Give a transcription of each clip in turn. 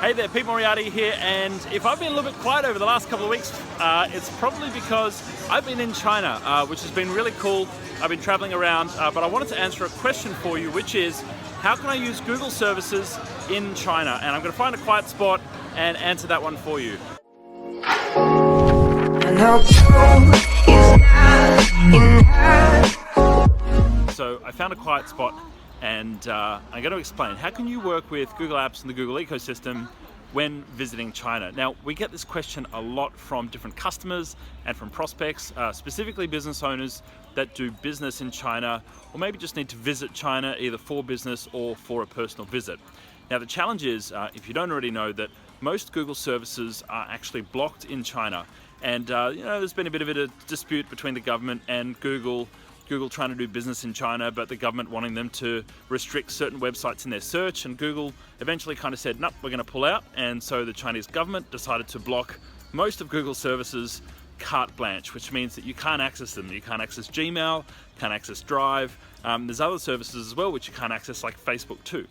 Hey there, Pete Moriarty here, and if I've been a little bit quiet over the last couple of weeks, it's probably because I've been in China, which has been really cool. I've been traveling around, but I wanted to answer a question for you, which is, how can I use Google services in China? And I'm going to find a quiet spot and answer that one for you. So I found a quiet spot, and I'm going to explain how can you work with Google Apps and the Google ecosystem when visiting China. Now, we get this question a lot from different customers and from prospects, specifically business owners that do business in China, or maybe just need to visit China either for business or for a personal visit. Now, the challenge is, if you don't already know, that most Google services are actually blocked in China. And there's been a bit of a dispute between the government and Google trying to do business in China, but the government wanting them to restrict certain websites in their search, and Google eventually kind of said, nope, we're going to pull out. And so the Chinese government decided to block most of Google services carte blanche, which means that you can't access them. You can't access Gmail, can't access Drive. There's other services as well which you can't access, like Facebook too.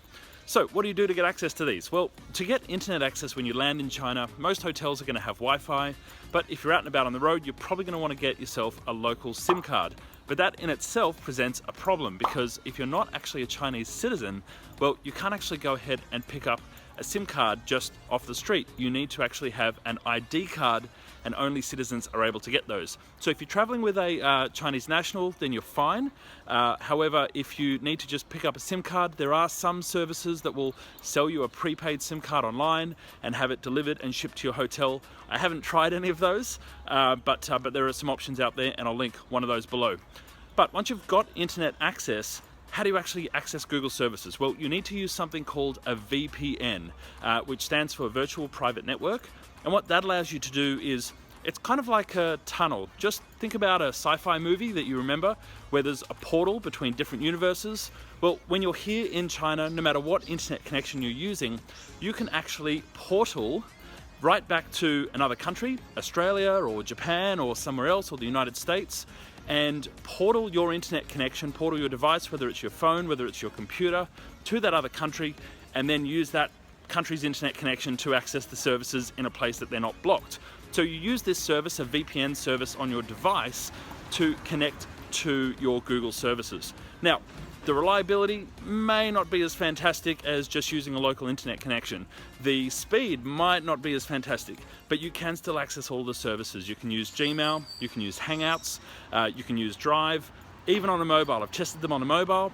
So what do you do to get access to these? Well, to get internet access when you land in China, most hotels are going to have Wi-Fi, but if you're out and about on the road, you're probably going to want to get yourself a local SIM card. But that in itself presents a problem, because if you're not actually a Chinese citizen, well, you can't actually go ahead and pick up a SIM card just off the street. You need to actually have an ID card, and only citizens are able to get those. So if you're traveling with a Chinese national, then you're fine. However, if you need to just pick up a SIM card, there are some services that will sell you a prepaid SIM card online and have it delivered and shipped to your hotel. I haven't tried any of those, but there are some options out there, and I'll link one of those below. But once you've got internet access, how do you actually access Google services? Well, you need to use something called a VPN, which stands for Virtual Private Network. And what that allows you to do is, it's kind of like a tunnel. Just think about a sci-fi movie that you remember, where there's a portal between different universes. Well, when you're here in China, no matter what internet connection you're using, you can actually portal right back to another country, Australia or Japan or somewhere else, or the United States, and portal your internet connection, portal your device, whether it's your phone, whether it's your computer, to that other country, and then use that country's internet connection to access the services in a place that they're not blocked. So you use this service, a VPN service, on your device to connect to your Google services. Now, the reliability may not be as fantastic as just using a local internet connection. The speed might not be as fantastic, but you can still access all the services. You can use Gmail, you can use Hangouts, you can use Drive, even on a mobile. I've tested them on a mobile.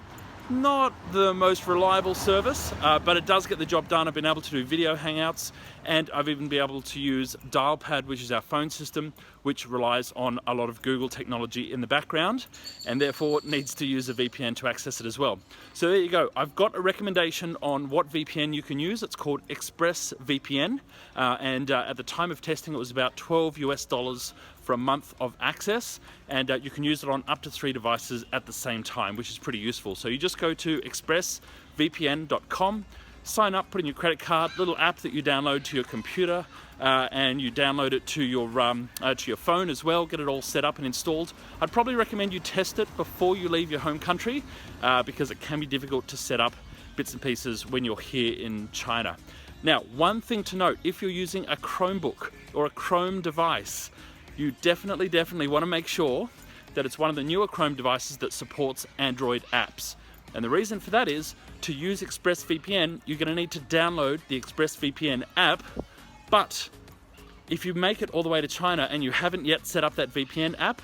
Not the most reliable service, but it does get the job done. I've been able to do video hangouts, and I've even been able to use Dialpad, which is our phone system, which relies on a lot of Google technology in the background, and therefore needs to use a VPN to access it as well. So there you go. I've got a recommendation on what VPN you can use. It's called ExpressVPN, and at the time of testing, it was about $12 US for a month of access, and you can use it on up to 3 devices at the same time, which is pretty useful. So you just go to expressvpn.com, sign up, put in your credit card, little app that you download to your computer, and you download it to your phone as well, get it all set up and installed. I'd probably recommend you test it before you leave your home country, because it can be difficult to set up bits and pieces when you're here in China. Now, one thing to note, if you're using a Chromebook or a Chrome device, you definitely want to make sure that it's one of the newer Chrome devices that supports Android apps. And the reason for that is, to use ExpressVPN, you're going to need to download the ExpressVPN app. But if you make it all the way to China and you haven't yet set up that VPN app,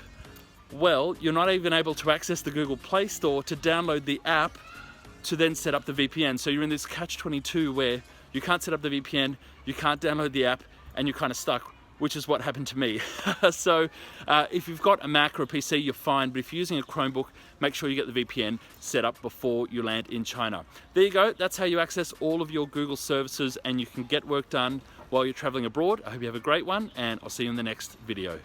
well, you're not even able to access the Google Play Store to download the app to then set up the VPN. So you're in this catch-22 where you can't set up the VPN, you can't download the app, and you're kind of stuck, which is what happened to me. So if you've got a Mac or a PC, you're fine, but if you're using a Chromebook, make sure you get the VPN set up before you land in China. There you go, that's how you access all of your Google services, and you can get work done while you're traveling abroad. I hope you have a great one, and I'll see you in the next video.